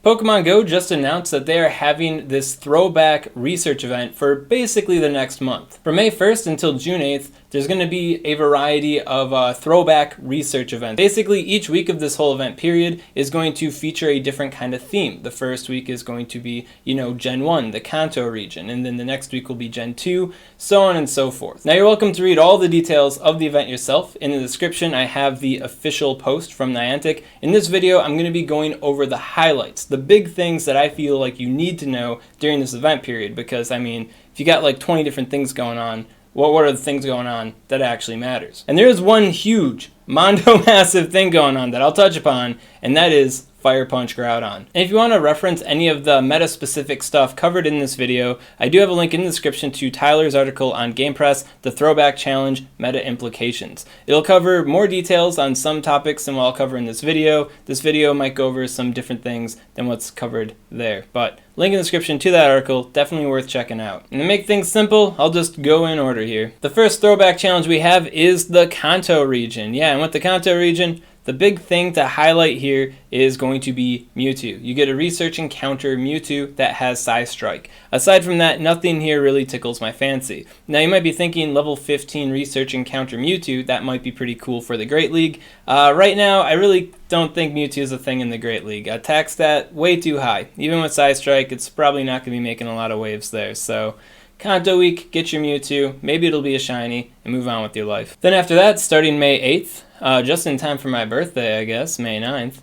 Pokemon Go just announced that they are having this throwback research event for basically the next month. From May 1st until June 8th, there's going to be a variety of throwback research events. Basically, each week of this whole event period is going to feature a different kind of theme. The first week is going to be, Gen 1, the Kanto region, and then the next week will be Gen 2, so on and so forth. Now, you're welcome to read all the details of the event yourself. In the description, I have the official post from Niantic. In this video, I'm going to be going over the highlights, the big things that I feel like you need to know during this event period, because, if you got like 20 different things going on, what are the things going on that actually matters? And there is one huge, massive thing going on that I'll touch upon, and that is Fire Punch Groudon. And if you want to reference any of the meta-specific stuff covered in this video, I do have a link in the description to Tyler's article on GamePress, the Throwback Challenge Meta Implications. It'll cover more details on some topics than what I'll cover in this video. This video might go over some different things than what's covered there, but link in the description to that article, definitely worth checking out. And to make things simple, I'll just go in order here. The first throwback challenge we have is the Kanto region. Yeah, and with the Kanto region, the big thing to highlight here is going to be Mewtwo. You get a research encounter Mewtwo that has Psystrike. Aside from that, nothing here really tickles my fancy. Now you might be thinking level 15 research encounter Mewtwo, that might be pretty cool for the Great League. Right now, I really don't think Mewtwo is a thing in the Great League. Attack stat, way too high. Even with Psystrike, it's probably not going to be making a lot of waves there, so Kanto week, get your Mewtwo, maybe it'll be a shiny, and move on with your life. Then after that, starting May 8th, just in time for my birthday, I guess, May 9th,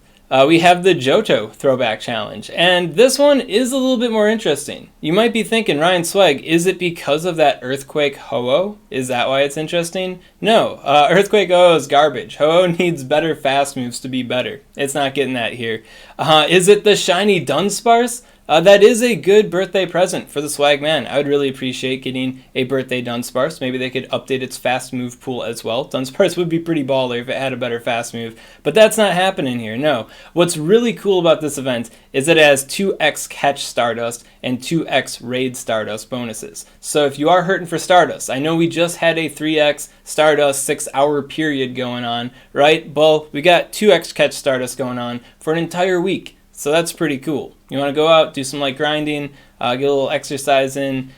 we have the Johto Throwback Challenge, and this one is a little bit more interesting. You might be thinking, Ryan Swag, is it because of that Earthquake Ho-Oh? Is that why it's interesting? No, Earthquake Ho-Oh is garbage. Ho-Oh needs better fast moves to be better. It's not getting that here. Is it the shiny Dunsparce? That is a good birthday present for the Swag Man. I would really appreciate getting a birthday Dunsparce. Maybe they could update its fast move pool as well. Dunsparce would be pretty baller if it had a better fast move, but that's not happening here, no. What's really cool about this event is that it has 2x Catch Stardust and 2x Raid Stardust bonuses. So if you are hurting for Stardust, I know we just had a 3x Stardust 6-hour period going on, right? Well, we got 2x Catch Stardust going on for an entire week. So that's pretty cool. You want to go out, do some light grinding, get a little exercise in,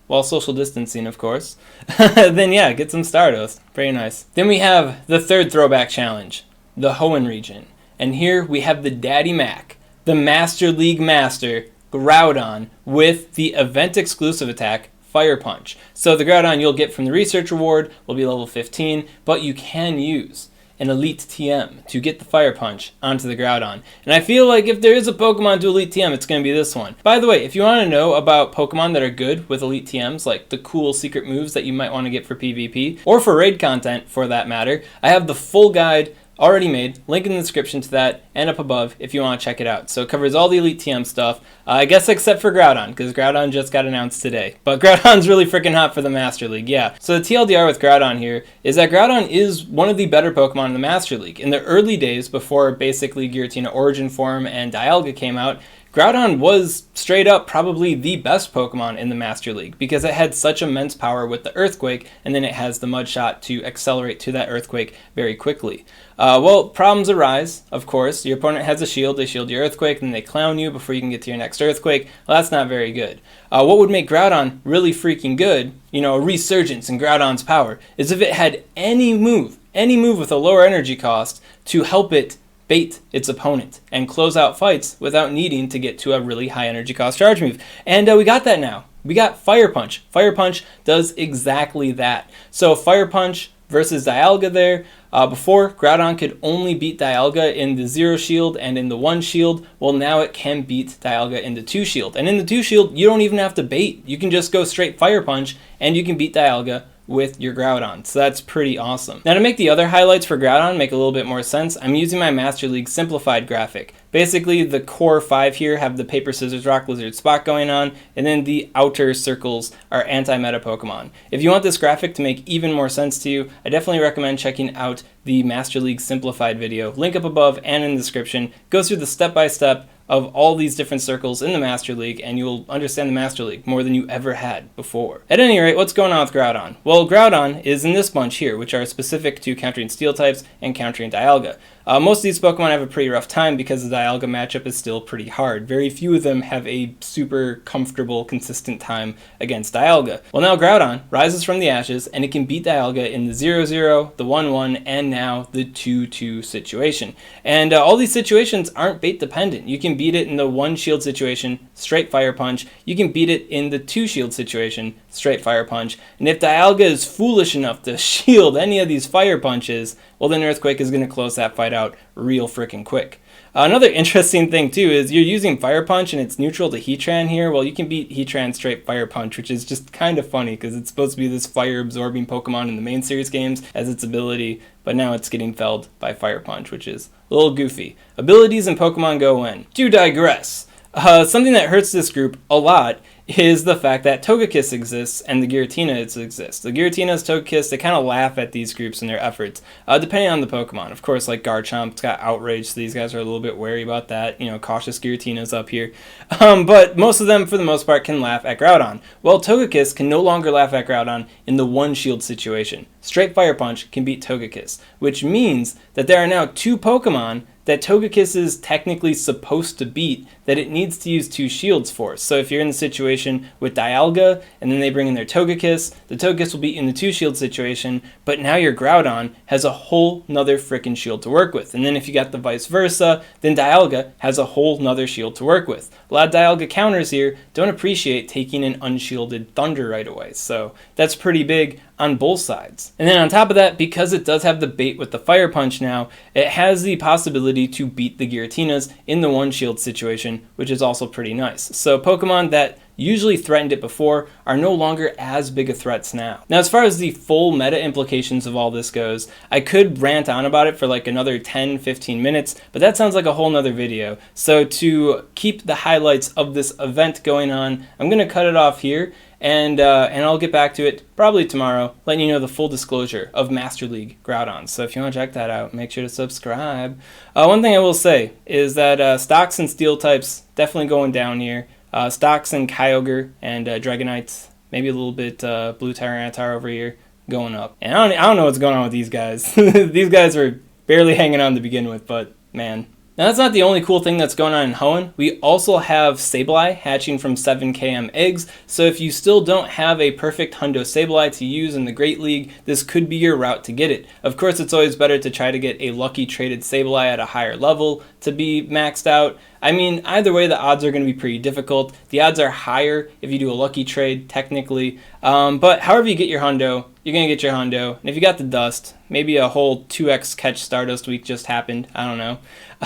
while social distancing, of course. Then yeah, get some Stardust. Pretty nice. Then we have the third throwback challenge, the Hoenn region. And here we have the Daddy Mac, the Master League Master, Groudon, with the event exclusive attack, Fire Punch. So the Groudon you'll get from the research reward will be level 15, but you can use an Elite TM to get the Fire Punch onto the Groudon. And I feel like if there is a Pokemon to Elite TM, it's going to be this one. By the way, if you want to know about Pokemon that are good with Elite TMs, like the cool secret moves that you might want to get for PvP, or for raid content for that matter, I have the full guide already made, link in the description to that, and up above if you want to check it out. So it covers all the Elite TM stuff, I guess except for Groudon, because Groudon just got announced today. But Groudon's really freaking hot for the Master League, yeah. So the TLDR with Groudon here is that Groudon is one of the better Pokemon in the Master League. In the early days, before basically Giratina Origin Form and Dialga came out, Groudon was straight up probably the best Pokemon in the Master League because it had such immense power with the Earthquake, and then it has the Mud Shot to accelerate to that Earthquake very quickly. Well, problems arise, of course. Your opponent has a shield, they shield your Earthquake, then they clown you before you can get to your next Earthquake. Well, that's not very good. What would make Groudon really freaking good, a resurgence in Groudon's power, is if it had any move with a lower energy cost to help it bait its opponent and close out fights without needing to get to a really high energy cost charge move. And we got that now. We got Fire Punch. Fire Punch does exactly that. So Fire Punch versus Dialga there. Before, Groudon could only beat Dialga in the 0 shield and in the 1 shield. Well, now it can beat Dialga in the 2 shield. And in the 2 shield, you don't even have to bait. You can just go straight Fire Punch and you can beat Dialga with your Groudon. So that's pretty awesome. Now to make the other highlights for Groudon make a little bit more sense, I'm using my Master League simplified graphic. Basically, the core 5 here have the paper, scissors, rock, lizard, spot going on, and then the outer circles are anti-meta Pokemon. If you want this graphic to make even more sense to you, I definitely recommend checking out the Master League simplified video. Link up above and in the description. Goes through the step-by-step of all these different circles in the Master League, and you'll understand the Master League more than you ever had before. At any rate, what's going on with Groudon? Well, Groudon is in this bunch here, which are specific to countering Steel types and countering Dialga. Most of these Pokemon have a pretty rough time because the Dialga matchup is still pretty hard. Very few of them have a super comfortable, consistent time against Dialga. Well, now Groudon rises from the ashes, and it can beat Dialga in the 0-0, the 1-1, and now the 2-2 situation. And all these situations aren't bait dependent. You can beat it in the 1 shield situation, straight Fire Punch. You can beat it in the 2 shield situation, straight Fire Punch. And if Dialga is foolish enough to shield any of these Fire Punches, well, then Earthquake is going to close that fight out real freaking quick. Another interesting thing too is you're using Fire Punch and it's neutral to Heatran here. Well, you can beat Heatran straight Fire Punch, which is just kind of funny because it's supposed to be this fire absorbing Pokemon in the main series games as its ability, but now it's getting felled by Fire Punch, which is a little goofy. Abilities in Pokemon GO Win. To digress, something that hurts this group a lot is the fact that Togekiss exists and the Giratina exists. The Giratinas, Togekiss, they kind of laugh at these groups and their efforts, depending on the Pokemon. Of course, like Garchomp's got Outrage, so these guys are a little bit wary about that. You know, cautious Giratinas up here. But most of them, for the most part, can laugh at Groudon. Well, Togekiss can no longer laugh at Groudon in the 1 shield situation. Straight Fire Punch can beat Togekiss, which means that there are now 2 Pokemon that Togekiss is technically supposed to beat that it needs to use 2 shields for. So if you're in the situation with Dialga and then they bring in their Togekiss, the Togekiss will be in the 2 shield situation, but now your Groudon has a whole nother frickin' shield to work with. And then if you got the vice versa, then Dialga has a whole nother shield to work with. A lot of Dialga counters here don't appreciate taking an unshielded Thunder right away, so that's pretty big on both sides. And then on top of that, because it does have the bait with the Fire Punch now, it has the possibility to beat the Giratinas in the 1 shield situation, which is also pretty nice. So Pokemon that usually threatened it before are no longer as big of threats now. Now, as far as the full meta implications of all this goes, I could rant on about it for like another 10-15 minutes, but that sounds like a whole nother video. So to keep the highlights of this event going on, I'm going to cut it off here, and I'll get back to it probably tomorrow, letting you know the full disclosure of Master League Groudon. So if you want to check that out, make sure to subscribe. One thing I will say is that stocks and steel types definitely going down here. Stocks and Kyogre and Dragonites, maybe a little bit Blue Tyranitar over here, going up. And I don't know what's going on with these guys. These guys were barely hanging on to begin with, but man. Now that's not the only cool thing that's going on in Hoenn. We also have Sableye hatching from 7km eggs, so if you still don't have a perfect Hundo Sableye to use in the Great League, this could be your route to get it. Of course, it's always better to try to get a lucky traded Sableye at a higher level to be maxed out. I mean, either way, the odds are going to be pretty difficult. The odds are higher if you do a lucky trade, technically. But however you get your Hundo, you're going to get your Hundo. And if you got the Dust, maybe a whole 2x catch Stardust week just happened. I don't know.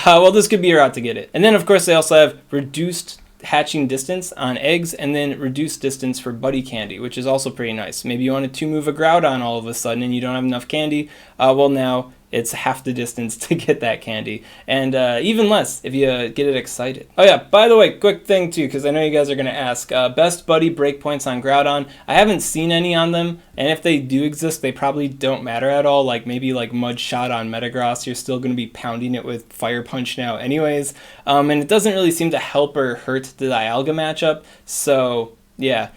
Well, this could be your route to get it. And then, of course, they also have reduced hatching distance on eggs and then reduced distance for Buddy Candy, which is also pretty nice. Maybe you want to 2-move a Groudon all of a sudden and you don't have enough candy. Well, now it's half the distance to get that candy, and even less if you get it excited. Oh yeah, by the way, quick thing too, because I know you guys are going to ask, best buddy breakpoints on Groudon. I haven't seen any on them, and if they do exist, they probably don't matter at all. Like maybe like Mud Shot on Metagross, you're still going to be pounding it with Fire Punch now anyways, and it doesn't really seem to help or hurt the Dialga matchup, so yeah.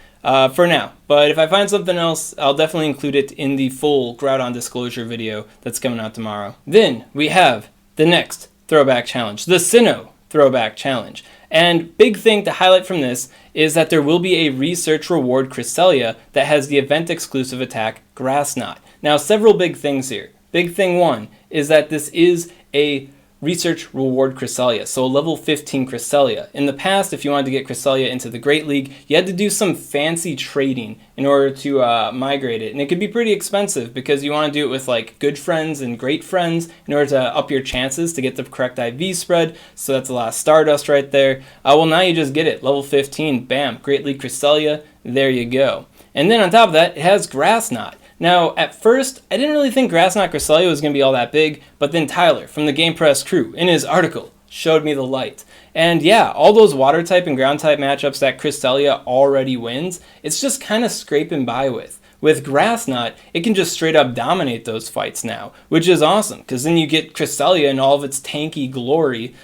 For now, but if I find something else, I'll definitely include it in the full Groudon disclosure video that's coming out tomorrow. Then we have the next Throwback Challenge, the Sinnoh Throwback Challenge. And big thing to highlight from this is that there will be a research reward Cresselia that has the event exclusive attack Grass Knot. Now, several big things here. Big thing one is that this is a research reward Cresselia, so a level 15 Cresselia. In the past, if you wanted to get Cresselia into the Great League, you had to do some fancy trading in order to migrate it, and it could be pretty expensive because you want to do it with like good friends and great friends in order to up your chances to get the correct IV spread, so that's a lot of Stardust right there. Well, now you just get it, level 15, bam, Great League Cresselia, there you go. And then on top of that, it has Grass Knot. Now, at first, I didn't really think Grass Knot Cresselia was going to be all that big, but then Tyler from the Game Press crew, in his article, showed me the light. And yeah, all those water type and ground type matchups that Cresselia already wins, it's just kind of scraping by with. With Grass Knot, it can just straight up dominate those fights now, which is awesome, because then you get Cresselia in all of its tanky glory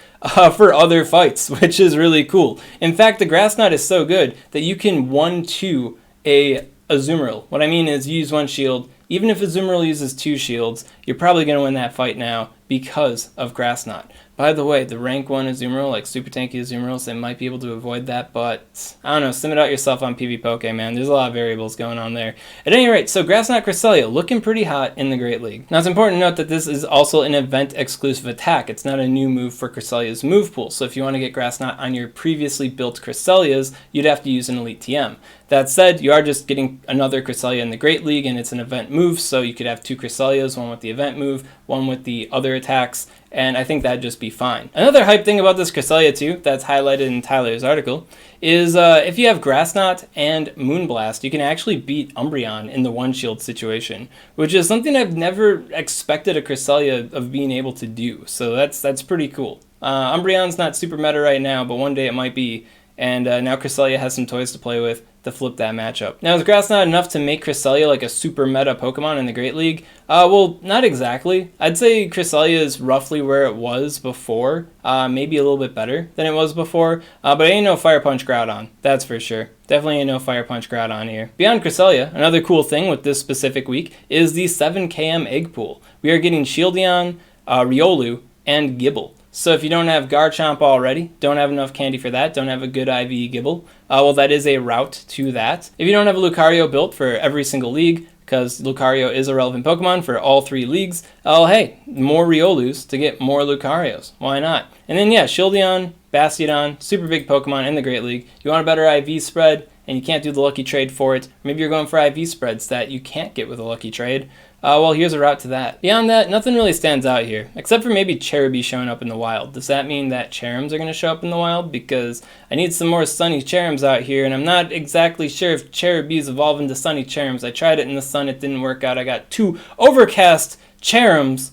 for other fights, which is really cool. In fact, the Grass Knot is so good that you can 1-2 a Azumarill. What I mean is you use one shield. Even if Azumarill uses 2 shields, you're probably going to win that fight now because of Grass Knot. By the way, the rank 1 Azumarill, like super tanky Azumarils, they might be able to avoid that, but I don't know, sim it out yourself on PvPoke, man. There's a lot of variables going on there. At any rate, so Grass Knot Cresselia looking pretty hot in the Great League. Now it's important to note that this is also an event exclusive attack. It's not a new move for Cresselia's move pool, so if you want to get Grass Knot on your previously built Cresselias, you'd have to use an Elite TM. That said, you are just getting another Cresselia in the Great League, and it's an event move, so you could have 2 Cresselias, one with the event move, one with the other attacks, and I think that'd just be fine. Another hype thing about this Cresselia too, that's highlighted in Tyler's article, is if you have Grass Knot and Moonblast, you can actually beat Umbreon in the one-shield situation, which is something I've never expected a Cresselia of being able to do, so that's pretty cool. Umbreon's not super meta right now, but one day it might be, and now Cresselia has some toys to play with to flip that matchup. Now, is Grass Knot enough to make Cresselia like a super meta Pokemon in the Great League? Well, not exactly. I'd say Cresselia is roughly where it was before, maybe a little bit better than it was before, but ain't no Fire Punch Groudon, that's for sure. Definitely ain't no Fire Punch Groudon here. Beyond Cresselia, another cool thing with this specific week is the 7km egg pool. We are getting Shieldon, Riolu, and Gible. So if you don't have Garchomp already, don't have enough candy for that, don't have a good IV Gible, well, that is a route to that. If you don't have a Lucario built for every single league, because Lucario is a relevant Pokemon for all 3 leagues, oh hey, more Riolus to get more Lucarios. Why not? And then yeah, Shieldon, Bastiodon, super big Pokemon in the Great League. You want a better IV spread, and you can't do the lucky trade for it. Maybe you're going for IV spreads that you can't get with a lucky trade. Well, here's a route to that. Beyond that, nothing really stands out here, except for maybe Cherubi showing up in the wild. Does that mean that Cherums are going to show up in the wild? Because I need some more Sunny Cherums out here, and I'm not exactly sure if Cherubi's evolve into Sunny Cherums. I tried it in the sun, it didn't work out. I got 2 Overcast Cherums,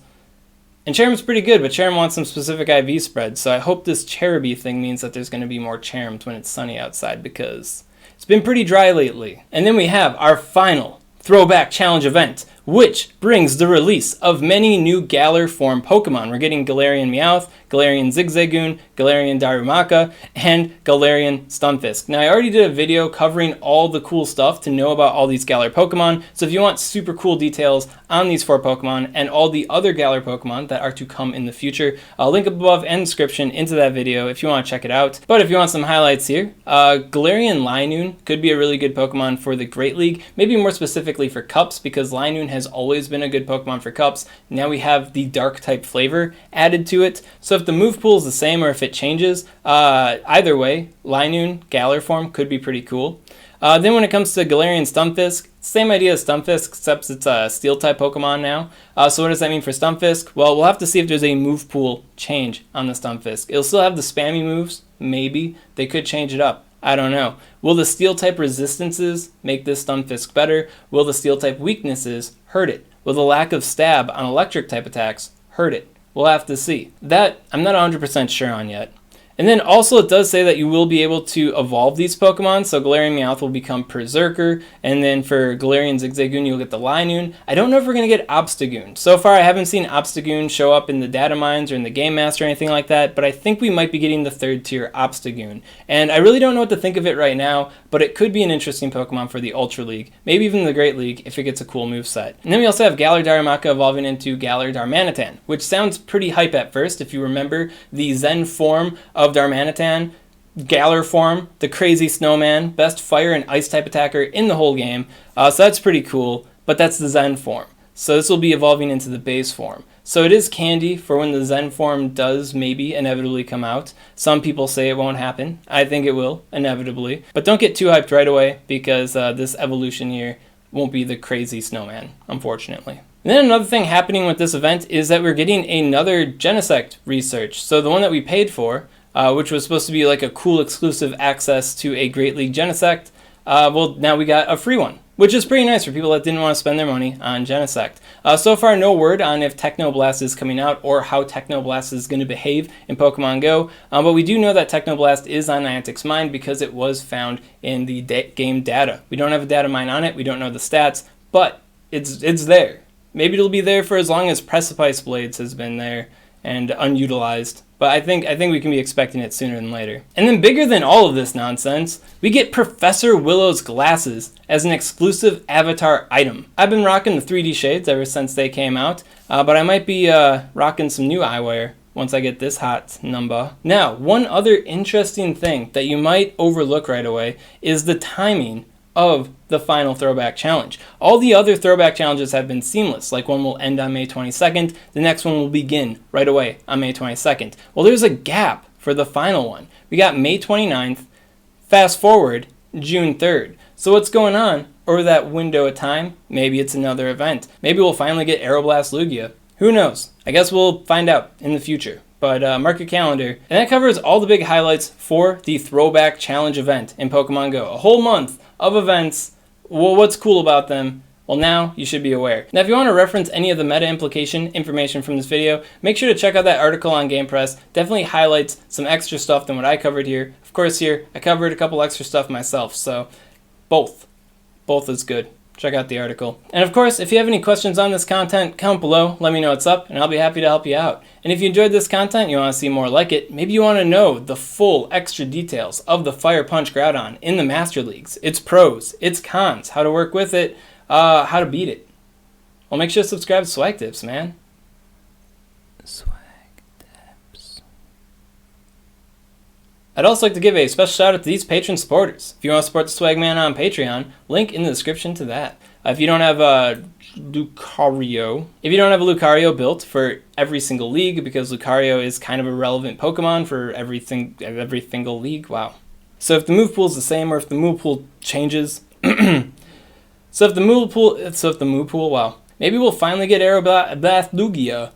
and Cherum's pretty good, but Cherum wants some specific IV spread, so I hope this Cherubi thing means that there's going to be more Cherums when it's sunny outside, because it's been pretty dry lately. And then we have our final Throwback Challenge Event, which brings the release of many new Galar form Pokemon. We're getting Galarian Meowth, Galarian Zigzagoon, Galarian Darumaka, and Galarian Stunfisk. Now, I already did a video covering all the cool stuff to know about all these Galar Pokemon, so if you want super cool details on these 4 Pokemon and all the other Galar Pokemon that are to come in the future, I'll link up above and description into that video if you want to check it out. But if you want some highlights here, Galarian Linoon could be a really good Pokemon for the Great League, maybe more specifically for Cups, because Linoon has always been a good Pokemon for Cups. Now we have the dark type flavor added to it, so if the move pool is the same or if it changes, either way, Linoon, Galar form could be pretty cool. Then when it comes to Galarian Stunfisk, same idea as Stunfisk, except it's a steel type Pokemon now. So what does that mean for Stunfisk? Well, we'll have to see if there's a move pool change on the Stunfisk. It'll still have the spammy moves, maybe. They could change it up. I don't know. Will the steel type resistances make this Stunfisk better? Will the steel type weaknesses hurt it? Will the lack of stab on electric type attacks hurt it? We'll have to see. That I'm not 100% sure on yet. And then also it does say that you will be able to evolve these Pokemon, so Galarian Meowth will become Berserker, and then for Galarian Zigzagoon you'll get the Linoon. I don't know if we're going to get Obstagoon. So far I haven't seen Obstagoon show up in the data mines or in the Game Master or anything like that, but I think we might be getting the 3rd tier Obstagoon. And I really don't know what to think of it right now, but it could be an interesting Pokemon for the Ultra League, maybe even the Great League if it gets a cool moveset. And then we also have Galar Darumaka evolving into Galar Darmanitan, which sounds pretty hype at first if you remember the Zen form of Darmanitan, Galar form, the crazy snowman, best fire and ice type attacker in the whole game, so that's pretty cool, but that's the Zen form. So this will be evolving into the base form. So it is candy for when the Zen form does maybe inevitably come out. Some people say it won't happen. I think it will, inevitably. But don't get too hyped right away, because this evolution here won't be the crazy snowman, unfortunately. And then another thing happening with this event is that we're getting another Genesect research. So the one that we paid for, which was supposed to be like a cool exclusive access to a Great League Genesect, well, now we got a free one, which is pretty nice for people that didn't want to spend their money on Genesect. So far, no word on if Technoblast is coming out or how Technoblast is going to behave in Pokemon Go, but we do know that Technoblast is on Niantic's mind because it was found in the game data. We don't have a data mine on it, we don't know the stats, but it's there. Maybe it'll be there for as long as Precipice Blades has been there and unutilized, but I think we can be expecting it sooner than later. And then bigger than all of this nonsense, we get Professor Willow's glasses as an exclusive avatar item. I've been rocking the 3D shades ever since they came out, but I might be rocking some new eyewear once I get this hot number. Now, one other interesting thing that you might overlook right away is the timing of the final Throwback Challenge. All the other Throwback Challenges have been seamless, like one will end on May 22nd, the next one will begin right away on May 22nd. Well, there's a gap for the final one. We got May 29th, fast forward, June 3rd. So what's going on over that window of time? Maybe it's another event. Maybe we'll finally get Aeroblast Lugia. Who knows? I guess we'll find out in the future. But mark your calendar. And that covers all the big highlights for the Throwback Challenge event in Pokemon Go. A whole month of events. Well, what's cool about them? Well, now you should be aware. Now, if you want to reference any of the meta implication information from this video, make sure to check out that article on GamePress. Definitely highlights some extra stuff than what I covered here. Of course, here I covered a couple extra stuff myself, so both is good. Check out the article. And of course, if you have any questions on this content, comment below, let me know what's up, and I'll be happy to help you out. And if you enjoyed this content, you want to see more like it, maybe you want to know the full extra details of the Fire Punch Groudon in the Master Leagues, its pros, its cons, how to work with it, how to beat it. Well, make sure to subscribe to SwagTips, man. SwagTips. I'd also like to give a special shout out to these patron supporters. If you want to support the Swagman on Patreon, link in the description to that. If you don't have Lucario, Lucario built for every single league, because Lucario is kind of a relevant Pokemon for every single league. Wow. So if the move pool is the same, or if the move pool changes, wow. Maybe we'll finally get Aeroblast Lugia